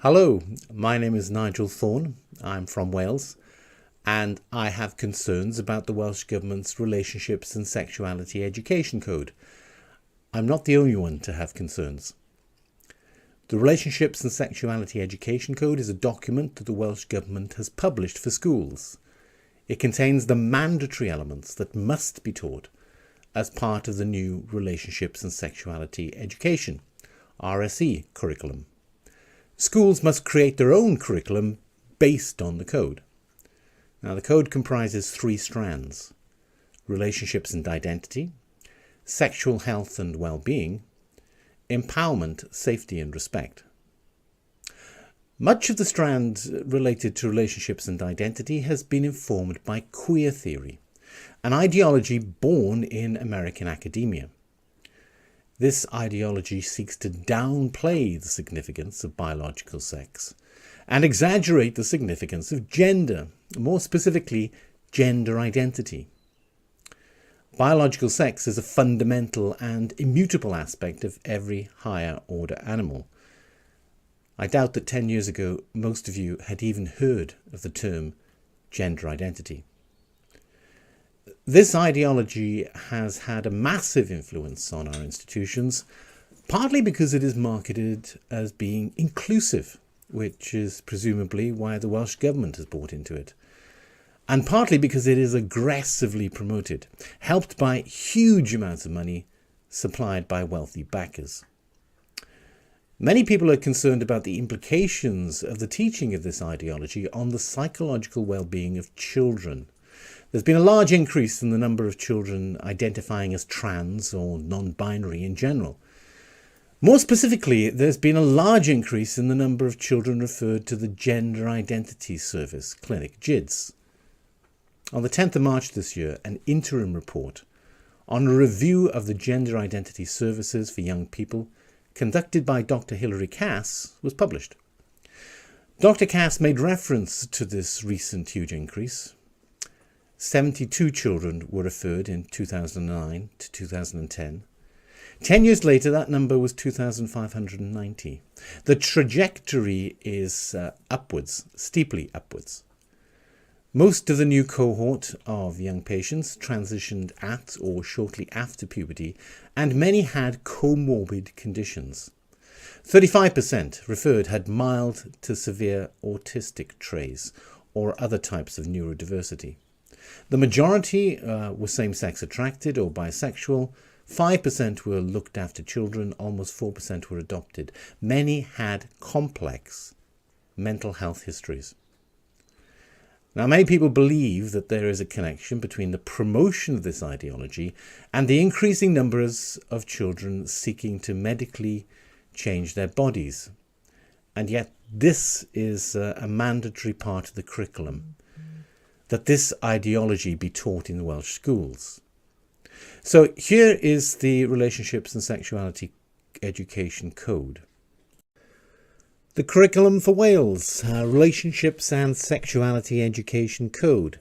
Hello, my name is Nigel Thorne. I'm from Wales, and I have concerns about the Welsh Government's Relationships and Sexuality Education Code. I'm not the only one to have concerns. The Relationships and Sexuality Education Code is a document that the Welsh Government has published for schools. It contains the mandatory elements that must be taught as part of the new Relationships and Sexuality Education, RSE curriculum. Schools must create their own curriculum based on the code. Now, the code comprises three strands: relationships and identity, sexual health and well-being, empowerment, safety and respect. Much of the strand related to relationships and identity has been informed by queer theory, an ideology born in American academia. This ideology seeks to downplay the significance of biological sex and exaggerate the significance of gender, more specifically, gender identity. Biological sex is a fundamental and immutable aspect of every higher order animal. I doubt that 10 years ago most of you had even heard of the term gender identity. This ideology has had a massive influence on our institutions, partly because it is marketed as being inclusive, which is presumably why the Welsh Government has bought into it, and partly because it is aggressively promoted, helped by huge amounts of money supplied by wealthy backers. Many people are concerned about the implications of the teaching of this ideology on the psychological well-being of children. There's been a large increase in the number of children identifying as trans or non-binary in general. More specifically, there's been a large increase in the number of children referred to the Gender Identity Service Clinic, GIDS. On the 10th of March this year, an interim report on a review of the gender identity services for young people conducted by Dr. Hilary Cass was published. Dr. Cass made reference to this recent huge increase. 72 children were referred in 2009 to 2010. 10 years later, that number was 2,590. The trajectory is upwards, steeply upwards. Most of the new cohort of young patients transitioned at or shortly after puberty, and many had comorbid conditions. 35% referred had mild to severe autistic traits or other types of neurodiversity. The majority were same-sex attracted or bisexual. 5% were looked after children, almost 4% were adopted. Many had complex mental health histories. Now, many people believe that there is a connection between the promotion of this ideology and the increasing numbers of children seeking to medically change their bodies. And yet this is a mandatory part of the curriculum, that this ideology be taught in the Welsh schools. So here is the Relationships and Sexuality Education Code. The Curriculum for Wales, Relationships and Sexuality Education Code.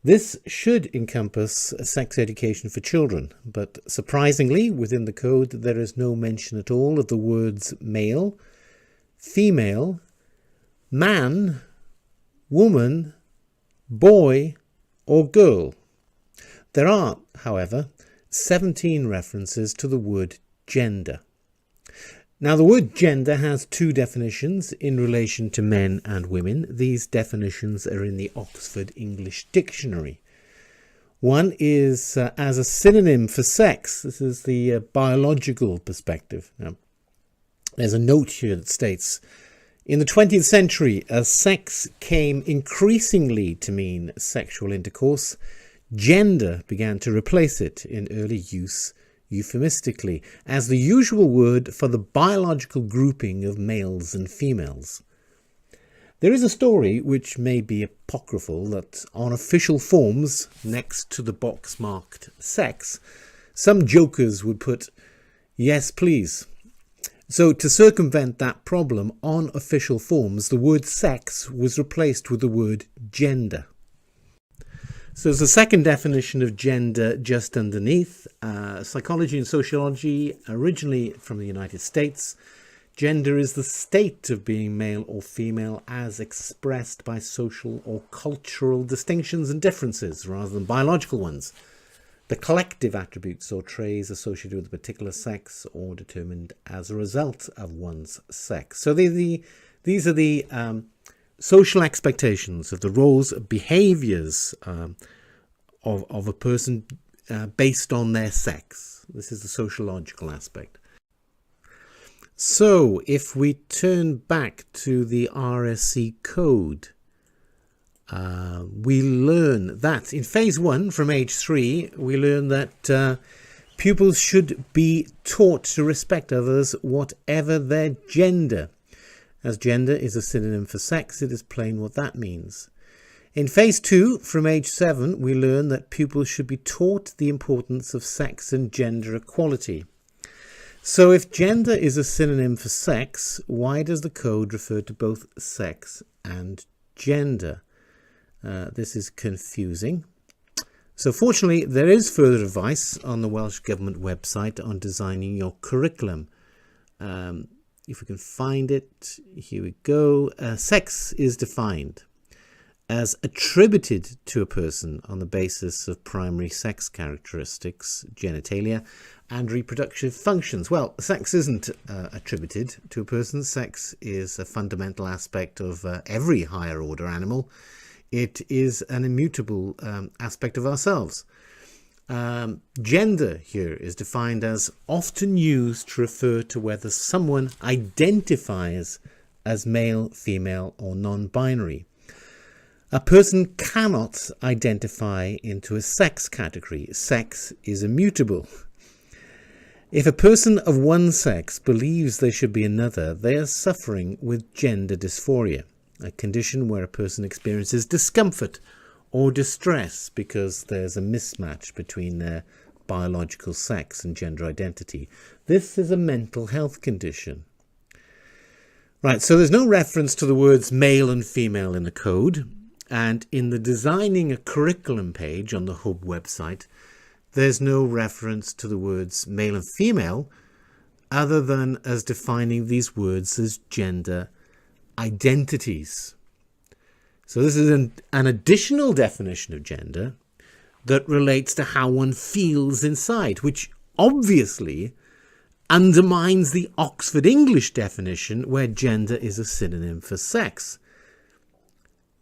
This should encompass sex education for children, but surprisingly, within the code, there is no mention at all of the words male, female, man, woman, boy, or girl. There are, however, 17 references to the word gender. Now, the word gender has two definitions in relation to men and women. These definitions are in the Oxford English Dictionary. One is as a synonym for sex. This is the biological perspective. Now, there's a note here that states, in the 20th century, as sex came increasingly to mean sexual intercourse, gender began to replace it in early use euphemistically as the usual word for the biological grouping of males and females. There is a story, which may be apocryphal, that on official forms next to the box marked sex, some jokers would put yes please. So to circumvent that problem, on official forms the word sex was replaced with the word gender. So there's a second definition of gender just underneath. Psychology and sociology, originally from the United States, Gender is the state of being male or female as expressed by social or cultural distinctions and differences rather than biological ones. The collective attributes or traits associated with a particular sex or determined as a result of one's sex. So these are the social expectations of the roles, behaviours of a person based on their sex. This is the sociological aspect. So if we turn back to the RSE code, we learn that in phase 1 from age 3, we learn that pupils should be taught to respect others whatever their gender. As gender is a synonym for sex, it is plain what that means. In phase 2 from age 7, we learn that pupils should be taught the importance of sex and gender equality. So if gender is a synonym for sex, why does the code refer to both sex and gender? This is confusing. So fortunately, there is further advice on the Welsh Government website on designing your curriculum. If we can find it, here we go. Sex is defined as attributed to a person on the basis of primary sex characteristics, genitalia, and reproductive functions. Well, sex isn't attributed to a person. Sex is a fundamental aspect of every higher order animal. It is an immutable aspect of ourselves. Gender here is defined as often used to refer to whether someone identifies as male, female, or non-binary. A person cannot identify into a sex category. Sex is immutable. If a person of one sex believes they should be another, they are suffering with gender dysphoria, a condition where a person experiences discomfort or distress because there's a mismatch between their biological sex and gender identity. This is a mental health condition. Right, so there's no reference to the words male and female in the code, and in the designing a curriculum page on the Hub website, there's no reference to the words male and female other than as defining these words as gender identities. So this is an additional definition of gender that relates to how one feels inside, which obviously undermines the Oxford English definition where gender is a synonym for sex.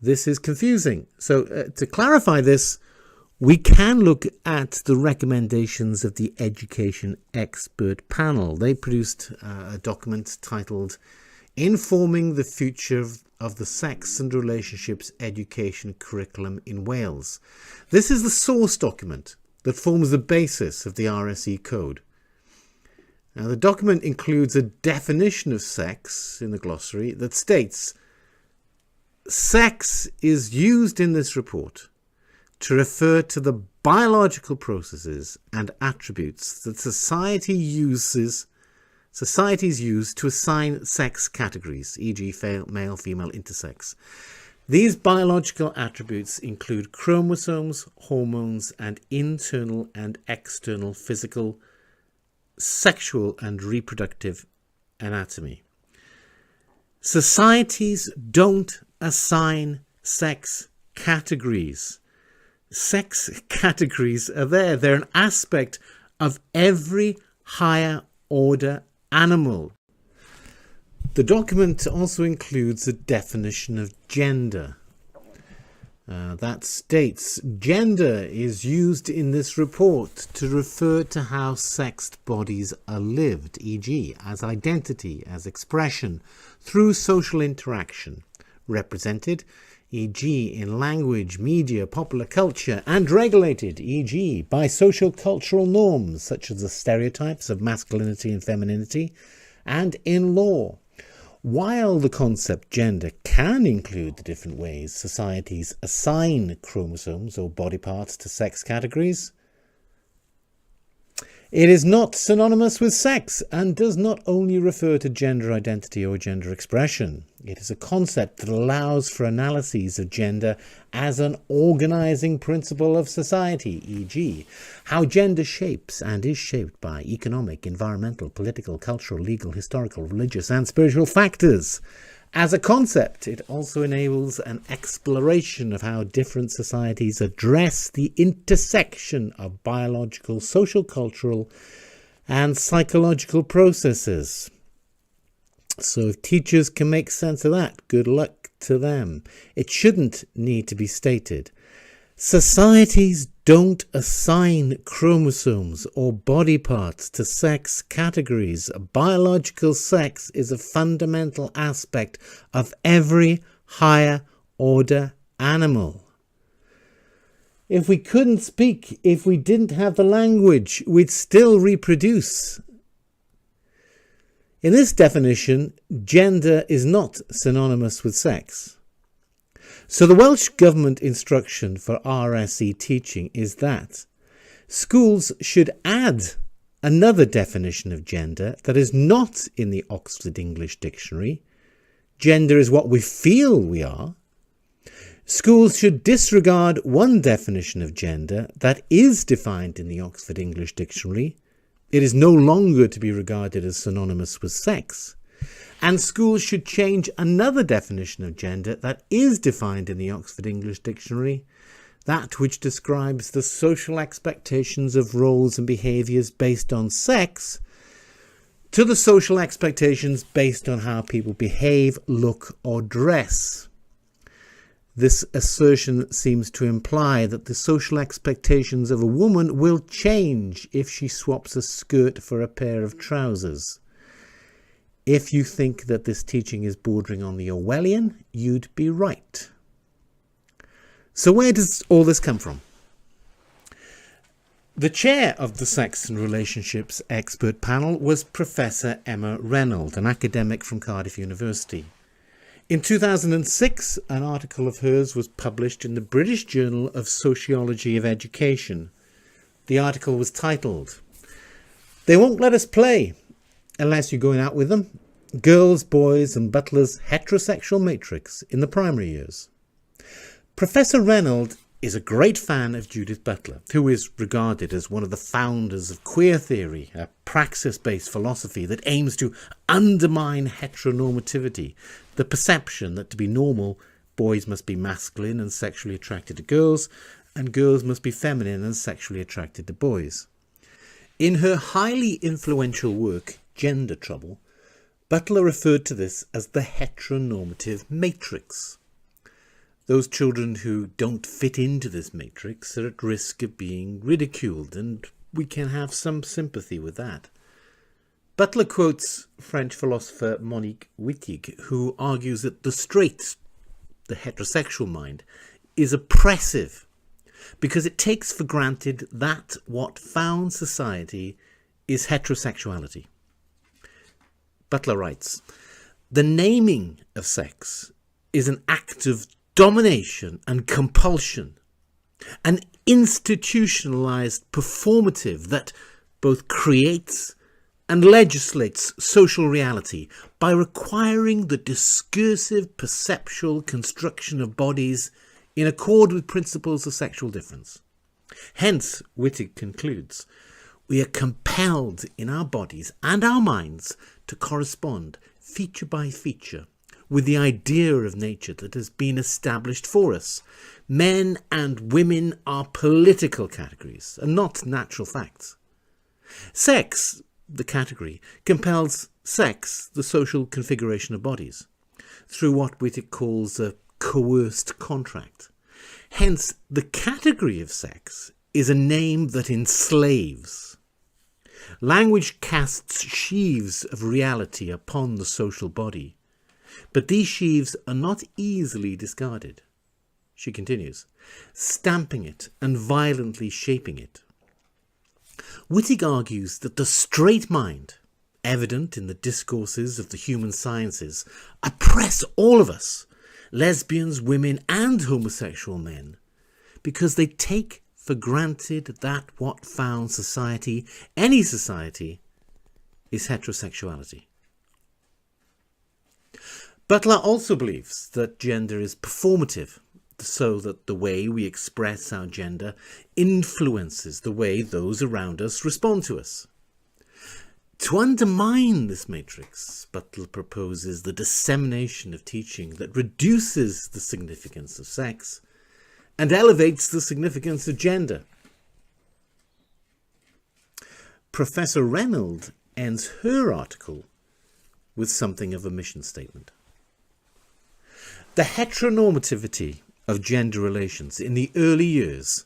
This is confusing. So to clarify this, we can look at the recommendations of the Education Expert Panel. They produced a document titled Informing the Future of the Sex and Relationships Education Curriculum in Wales. This is the source document that forms the basis of the RSE code. Now, the document includes a definition of sex in the glossary that states, sex is used in this report to refer to the biological processes and attributes that societies use to assign sex categories, e.g. male, female, intersex. These biological attributes include chromosomes, hormones, and internal and external physical, sexual, and reproductive anatomy. Societies don't assign sex categories. Sex categories are there. They're an aspect of every higher order animal. The document also includes a definition of gender. That states, gender is used in this report to refer to how sexed bodies are lived, e.g. as identity, as expression, through social interaction, represented, e.g. in language, media, popular culture, and regulated, e.g. by social cultural norms such as the stereotypes of masculinity and femininity, and in law. While the concept gender can include the different ways societies assign chromosomes or body parts to sex categories, It is not synonymous with sex and does not only refer to gender identity or gender expression. It is a concept that allows for analyses of gender as an organising principle of society, e.g., how gender shapes and is shaped by economic, environmental, political, cultural, legal, historical, religious and spiritual factors. As a concept, it also enables an exploration of how different societies address the intersection of biological, social, cultural, and psychological processes. So if teachers can make sense of that, good luck to them. It shouldn't need to be stated. Societies don't assign chromosomes or body parts to sex categories. Biological sex is a fundamental aspect of every higher order animal. If we couldn't speak, if we didn't have the language, we'd still reproduce. In this definition, gender is not synonymous with sex. So the Welsh Government instruction for RSE teaching is that schools should add another definition of gender that is not in the Oxford English Dictionary. Gender is what we feel we are. Schools should disregard one definition of gender that is defined in the Oxford English Dictionary. It is no longer to be regarded as synonymous with sex. And schools should change another definition of gender that is defined in the Oxford English Dictionary, that which describes the social expectations of roles and behaviours based on sex, to the social expectations based on how people behave, look or dress. This assertion seems to imply that the social expectations of a woman will change if she swaps a skirt for a pair of trousers. If you think that this teaching is bordering on the Orwellian, you'd be right. So where does all this come from? The chair of the Sex and Relationships expert panel was Professor Emma Reynolds, an academic from Cardiff University. In 2006, an article of hers was published in the British Journal of Sociology of Education. The article was titled, "They Won't Let Us Play Unless You're Going Out With Them. Girls, Boys and Butlers' Heterosexual Matrix in the Primary Years." Professor Reynolds is a great fan of Judith Butler, who is regarded as one of the founders of queer theory, a praxis-based philosophy that aims to undermine heteronormativity, the perception that to be normal, boys must be masculine and sexually attracted to girls, and girls must be feminine and sexually attracted to boys. In her highly influential work, Gender Trouble, Butler referred to this as the heteronormative matrix. Those children who don't fit into this matrix are at risk of being ridiculed, and we can have some sympathy with that. Butler quotes French philosopher Monique Wittig, who argues that the straight, the heterosexual mind, is oppressive because it takes for granted that what found society is heterosexuality. Butler writes, "The naming of sex is an act of domination and compulsion, an institutionalized performative that both creates and legislates social reality by requiring the discursive perceptual construction of bodies in accord with principles of sexual difference. Hence," Wittig concludes, "we are compelled in our bodies and our minds to correspond feature by feature with the idea of nature that has been established for us. Men and women are political categories and not natural facts. Sex, the category, compels sex, the social configuration of bodies, through what Wittig calls a coerced contract. Hence, the category of sex is a name that enslaves. Language casts sheaves of reality upon the social body, but these sheaves are not easily discarded." She continues, "stamping it and violently shaping it." Wittig argues that the straight mind, evident in the discourses of the human sciences, oppress all of us, lesbians, women and homosexual men, because they take for granted that what founds society, any society, is heterosexuality. Butler also believes that gender is performative, so that the way we express our gender influences the way those around us respond to us. To undermine this matrix, Butler proposes the dissemination of teaching that reduces the significance of sex and elevates the significance of gender. Professor Reynolds ends her article with something of a mission statement. The heteronormativity of gender relations in the early years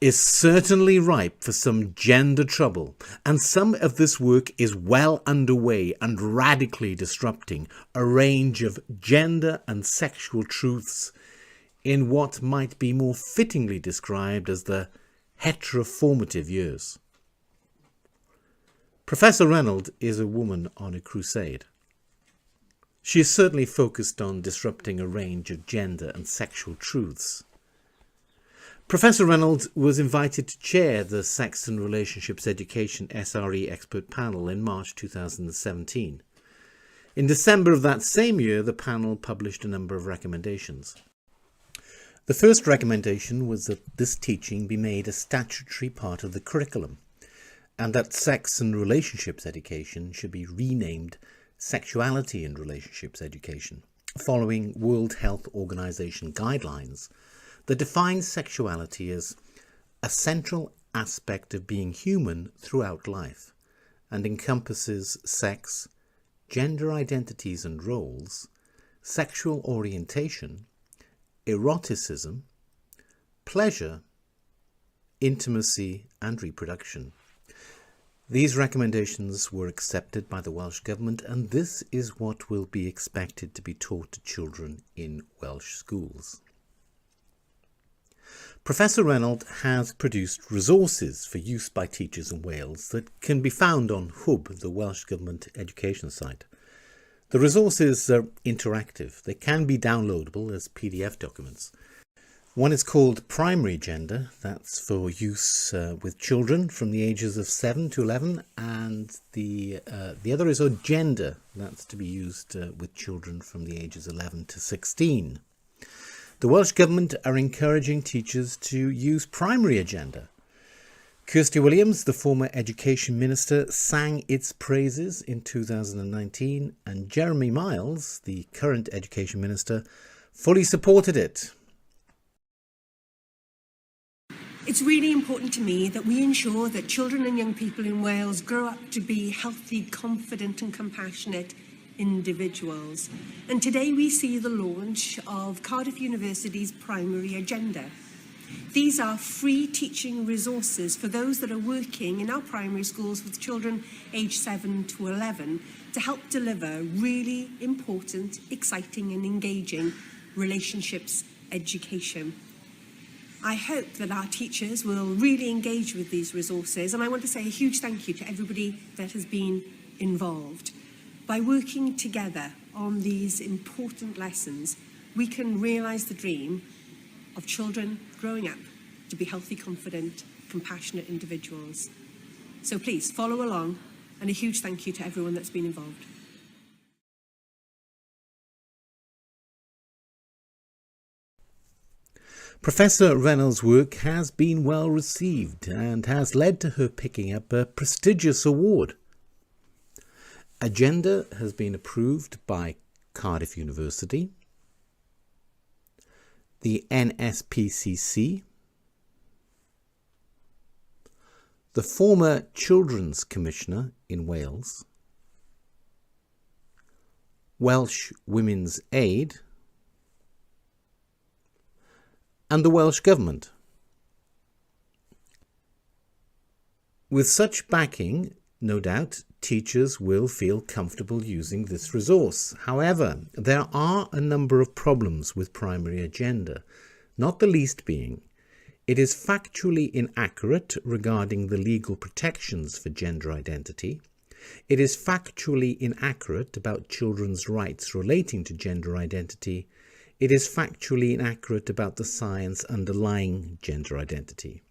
is certainly ripe for some gender trouble, and some of this work is well underway and radically disrupting a range of gender and sexual truths in what might be more fittingly described as the heteroformative years. Professor Reynolds is a woman on a crusade. She is certainly focused on disrupting a range of gender and sexual truths. Professor Reynolds was invited to chair the Sex and Relationships Education SRE expert panel in March 2017. In December of that same year, the panel published a number of recommendations. The first recommendation was that this teaching be made a statutory part of the curriculum, and that sex and relationships education should be renamed Sexuality and Relationships Education, following World Health Organization guidelines that define sexuality as a central aspect of being human throughout life and encompasses sex, gender identities and roles, sexual orientation, eroticism, pleasure, intimacy and reproduction. These recommendations were accepted by the Welsh Government, and this is what will be expected to be taught to children in Welsh schools. Professor Reynolds has produced resources for use by teachers in Wales that can be found on Hwb, the Welsh Government education site. The resources are interactive. They can be downloadable as PDF documents. One is called Primary Gender, that's for use with children from the ages of 7 to 11, and the other is Gender, that's to be used with children from the ages 11 to 16. The Welsh Government are encouraging teachers to use Primary Agenda. Kirsty Williams, the former Education Minister, sang its praises in 2019, and Jeremy Miles, the current Education Minister, fully supported it. It's really important to me that we ensure that children and young people in Wales grow up to be healthy, confident and compassionate individuals. And today we see the launch of Cardiff University's Primary Agenda. These are free teaching resources for those that are working in our primary schools with children aged 7 to 11 to help deliver really important, exciting and engaging relationships education. I hope that our teachers will really engage with these resources, and I want to say a huge thank you to everybody that has been involved. By working together on these important lessons, we can realise the dream of children growing up to be healthy, confident, compassionate individuals. So please follow along, and a huge thank you to everyone that's been involved. Professor Reynolds' work has been well received and has led to her picking up a prestigious award. Agenda has been approved by Cardiff University, the NSPCC, the former Children's Commissioner in Wales, Welsh Women's Aid, and the Welsh Government. With such backing, no doubt, teachers will feel comfortable using this resource. However, there are a number of problems with Primary Agenda, not the least being it is factually inaccurate regarding the legal protections for gender identity. It is factually inaccurate about children's rights relating to gender identity. It is factually inaccurate about the science underlying gender identity.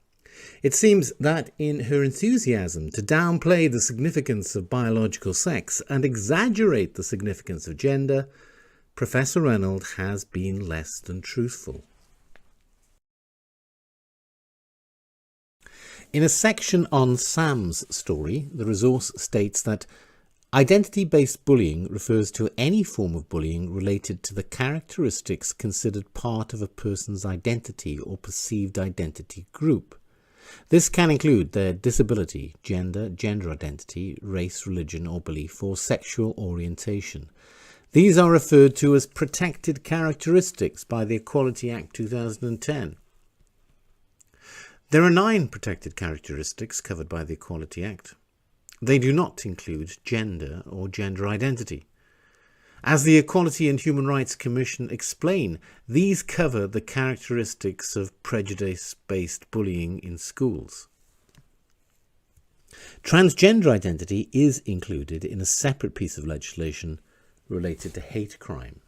It seems that in her enthusiasm to downplay the significance of biological sex and exaggerate the significance of gender, Professor Reynolds has been less than truthful. In a section on Sam's story, the resource states that identity-based bullying refers to any form of bullying related to the characteristics considered part of a person's identity or perceived identity group. This can include their disability, gender, gender identity, race, religion or belief, or sexual orientation. These are referred to as protected characteristics by the Equality Act 2010. There are 9 protected characteristics covered by the Equality Act. They do not include gender or gender identity. As the Equality and Human Rights Commission explain, these cover the characteristics of prejudice-based bullying in schools. Transgender identity is included in a separate piece of legislation related to hate crime.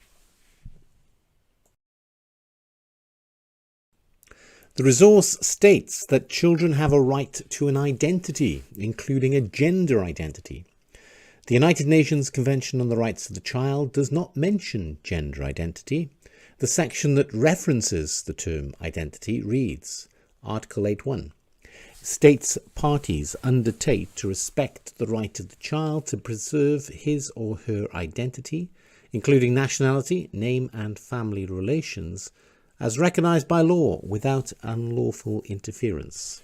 The resource states that children have a right to an identity, including a gender identity. The United Nations Convention on the Rights of the Child does not mention gender identity. The section that references the term identity reads, Article 8.1, states parties undertake to respect the right of the child to preserve his or her identity, including nationality, name and family relations, as recognised by law without unlawful interference.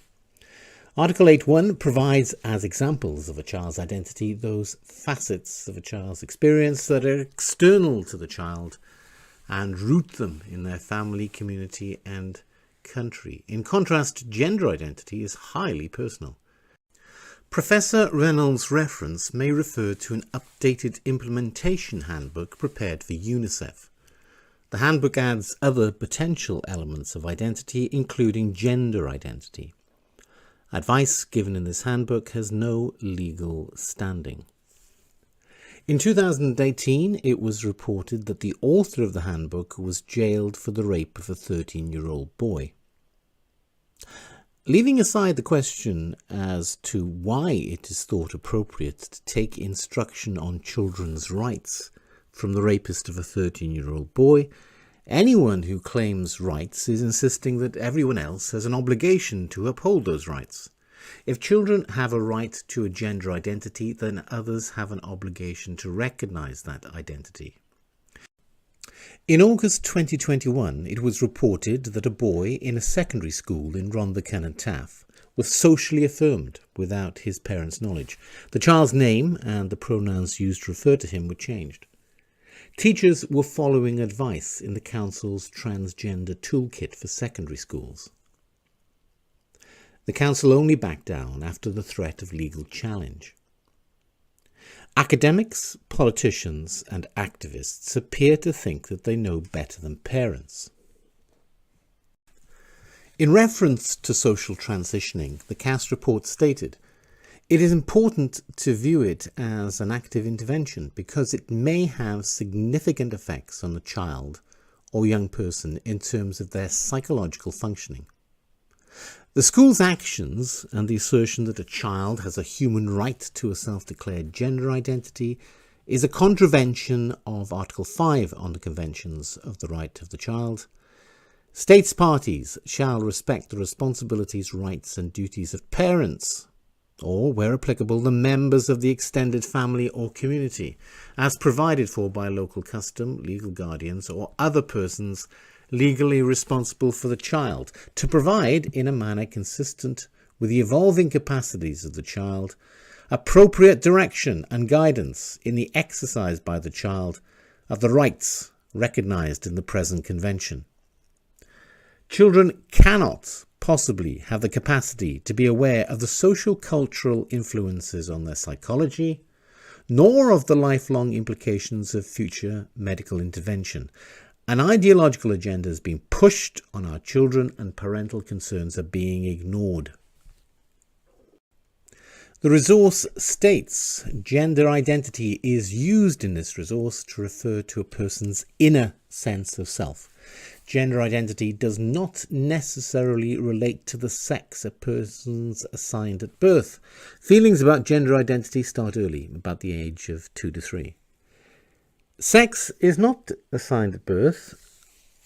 Article 8.1 provides as examples of a child's identity those facets of a child's experience that are external to the child and root them in their family, community and country. In contrast, gender identity is highly personal. Professor Reynolds' reference may refer to an updated implementation handbook prepared for UNICEF. The handbook adds other potential elements of identity, including gender identity. Advice given in this handbook has no legal standing. In 2018, it was reported that the author of the handbook was jailed for the rape of a 13-year-old boy. Leaving aside the question as to why it is thought appropriate to take instruction on children's rights from the rapist of a 13-year-old boy, anyone who claims rights is insisting that everyone else has an obligation to uphold those rights. If children have a right to a gender identity, then others have an obligation to recognise that identity. In August 2021, it was reported that a boy in a secondary school in Rhondda and Taff was socially affirmed without his parents' knowledge. The child's name and the pronouns used to refer to him were changed. Teachers were following advice in the Council's Transgender Toolkit for secondary schools. The Council only backed down after the threat of legal challenge. Academics, politicians and activists appear to think that they know better than parents. In reference to social transitioning, the CAST report stated, "It is important to view it as an active intervention because it may have significant effects on the child or young person in terms of their psychological functioning. The school's actions and the assertion that a child has a human right to a self-declared gender identity is a contravention of Article 5 on the Conventions of the Right of the Child. States parties shall respect the responsibilities, rights and duties of parents, or, where applicable, the members of the extended family or community, as provided for by local custom, legal guardians, or other persons legally responsible for the child, to provide, in a manner consistent with the evolving capacities of the child, appropriate direction and guidance in the exercise by the child of the rights recognised in the present convention. Children cannot possibly have the capacity to be aware of the social-cultural influences on their psychology, nor of the lifelong implications of future medical intervention. An ideological agenda is being pushed on our children and parental concerns are being ignored." The resource states gender identity is used in this resource to refer to a person's inner sense of self. gender identity does not necessarily relate to the sex a person's assigned at birth. Feelings about gender identity start early, about the age of 2 to 3. Sex is not assigned at birth.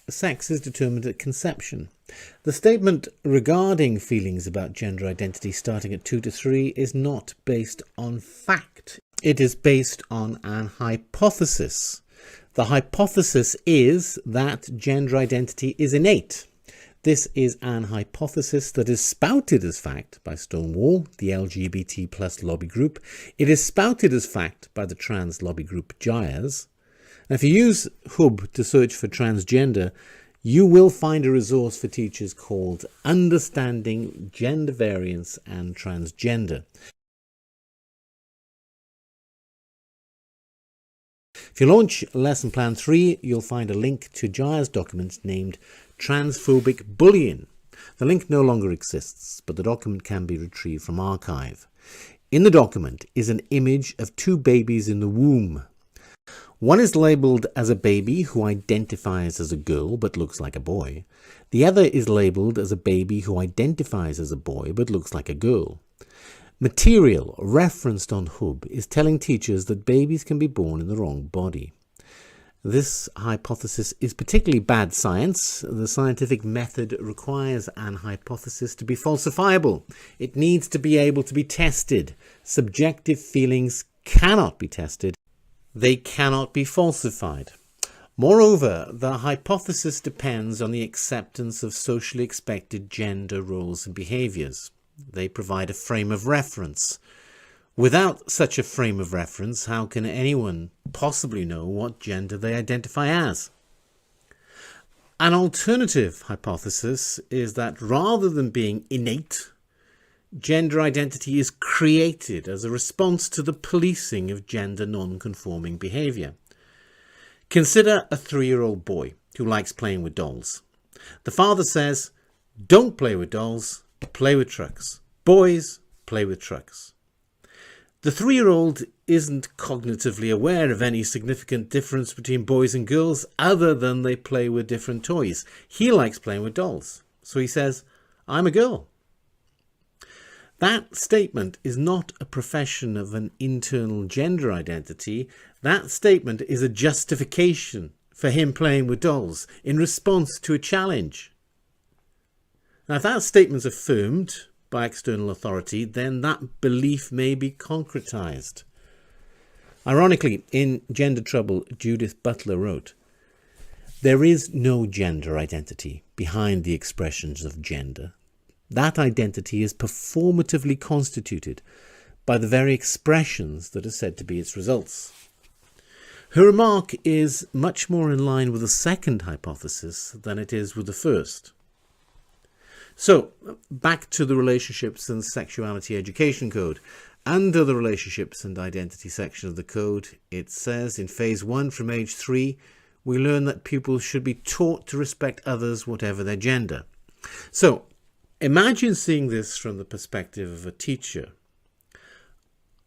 Sex is determined at conception. The statement regarding feelings about gender identity starting at 2 to 3 is not based on fact. It is based on an hypothesis. The hypothesis is that gender identity is innate. This is an hypothesis that is spouted as fact by Stonewall, the LGBT plus lobby group. It is spouted as fact by the trans lobby group GIAS. And if you use Hub to search for transgender, you will find a resource for teachers called Understanding Gender Variance and Transgender. If you launch Lesson Plan 3, you'll find a link to GIA's document named Transphobic Bullying. The link no longer exists, but the document can be retrieved from archive. In the document is an image of 2 babies in the womb. One is labelled as a baby who identifies as a girl but looks like a boy. The other is labelled as a baby who identifies as a boy but looks like a girl. Material referenced on Hub is telling teachers that babies can be born in the wrong body. This hypothesis is particularly bad science. The scientific method requires an hypothesis to be falsifiable. It needs to be able to be tested. Subjective feelings cannot be tested. They cannot be falsified. Moreover, the hypothesis depends on the acceptance of socially expected gender roles and behaviours. They provide a frame of reference. Without such a frame of reference, how can anyone possibly know what gender they identify as? An alternative hypothesis is that rather than being innate, gender identity is created as a response to the policing of gender non-conforming behaviour. Consider a 3-year-old boy who likes playing with dolls. The father says, "Don't play with dolls, play with trucks. Boys, play with trucks." The 3-year-old isn't cognitively aware of any significant difference between boys and girls other than they play with different toys. He likes playing with dolls. So he says, "I'm a girl." That statement is not a profession of an internal gender identity. That statement is a justification for him playing with dolls in response to a challenge. Now, if that statement's affirmed by external authority, then that belief may be concretized. Ironically, in Gender Trouble, Judith Butler wrote, "There is no gender identity behind the expressions of gender. That identity is performatively constituted by the very expressions that are said to be its results." Her remark is much more in line with the second hypothesis than it is with the first. So, back to the Relationships and Sexuality Education Code. Under the Relationships and Identity section of the code, it says in Phase 1 from age 3, we learn that pupils should be taught to respect others, whatever their gender. So, imagine seeing this from the perspective of a teacher.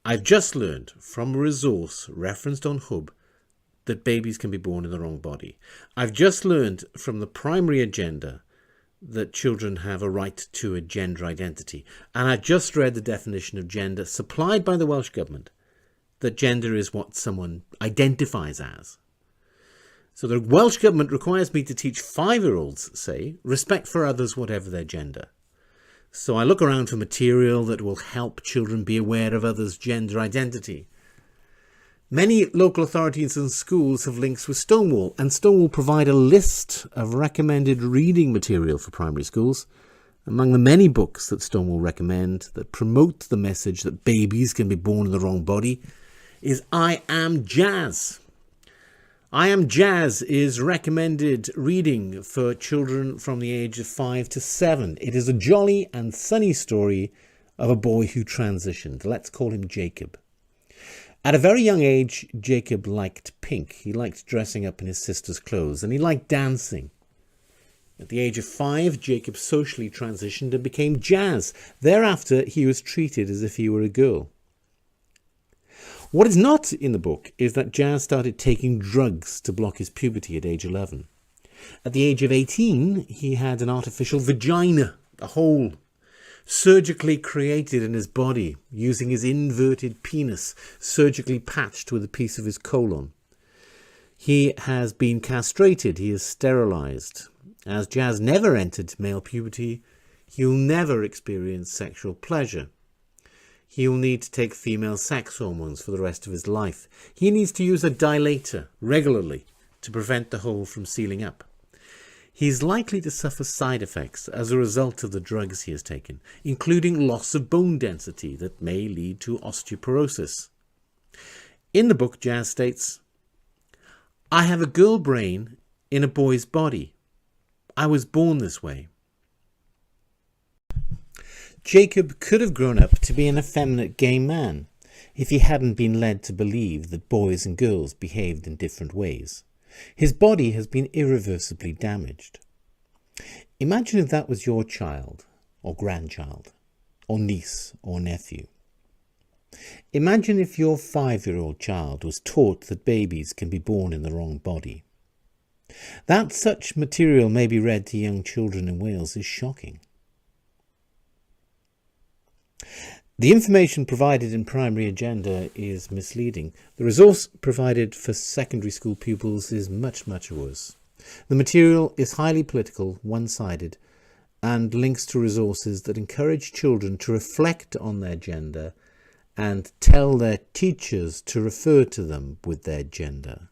I've just learned from a resource referenced on Hub that babies can be born in the wrong body. I've just learned from the primary agenda that children have a right to a gender identity. And I just read the definition of gender supplied by the Welsh Government, that gender is what someone identifies as. So the Welsh Government requires me to teach 5-year-olds, say, respect for others, whatever their gender. So I look around for material that will help children be aware of others' gender identity. Many local authorities and schools have links with Stonewall, and Stonewall provide a list of recommended reading material for primary schools. Among the many books that Stonewall recommend that promote the message that babies can be born in the wrong body is I Am Jazz. I Am Jazz is recommended reading for children from the age of 5 to 7. It is a jolly and sunny story of a boy who transitioned. Let's call him Jacob. At a very young age, Jacob liked pink. He liked dressing up in his sister's clothes, and he liked dancing. At the age of 5, Jacob socially transitioned and became Jazz. Thereafter, he was treated as if he were a girl. What is not in the book is that Jazz started taking drugs to block his puberty at age 11. At the age of 18, he had an artificial vagina, a hole, surgically created in his body using his inverted penis, surgically patched with a piece of his colon. He has been castrated, he is sterilised. As Jazz never entered male puberty, he will never experience sexual pleasure. He will need to take female sex hormones for the rest of his life. He needs to use a dilator regularly to prevent the hole from sealing up. He is likely to suffer side effects as a result of the drugs he has taken, including loss of bone density that may lead to osteoporosis. In the book, Jazz states, "I have a girl brain in a boy's body. I was born this way." Jacob could have grown up to be an effeminate gay man if he hadn't been led to believe that boys and girls behaved in different ways. His body has been irreversibly damaged. Imagine if that was your child, or grandchild, or niece, or nephew. Imagine if your 5-year-old child was taught that babies can be born in the wrong body. That such material may be read to young children in Wales is shocking. The information provided in Primary Agenda is misleading. The resource provided for secondary school pupils is much, much worse. The material is highly political, one-sided, and links to resources that encourage children to reflect on their gender and tell their teachers to refer to them with their gender.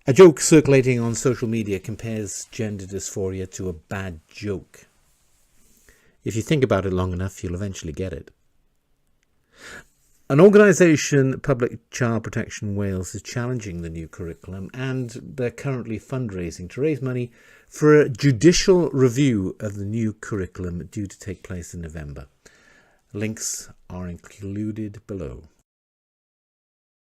A joke circulating on social media compares gender dysphoria to a bad joke. If you think about it long enough, you'll eventually get it. An organisation, Public Child Protection Wales, is challenging the new curriculum, and they're currently fundraising to raise money for a judicial review of the new curriculum due to take place in November. Links are included below.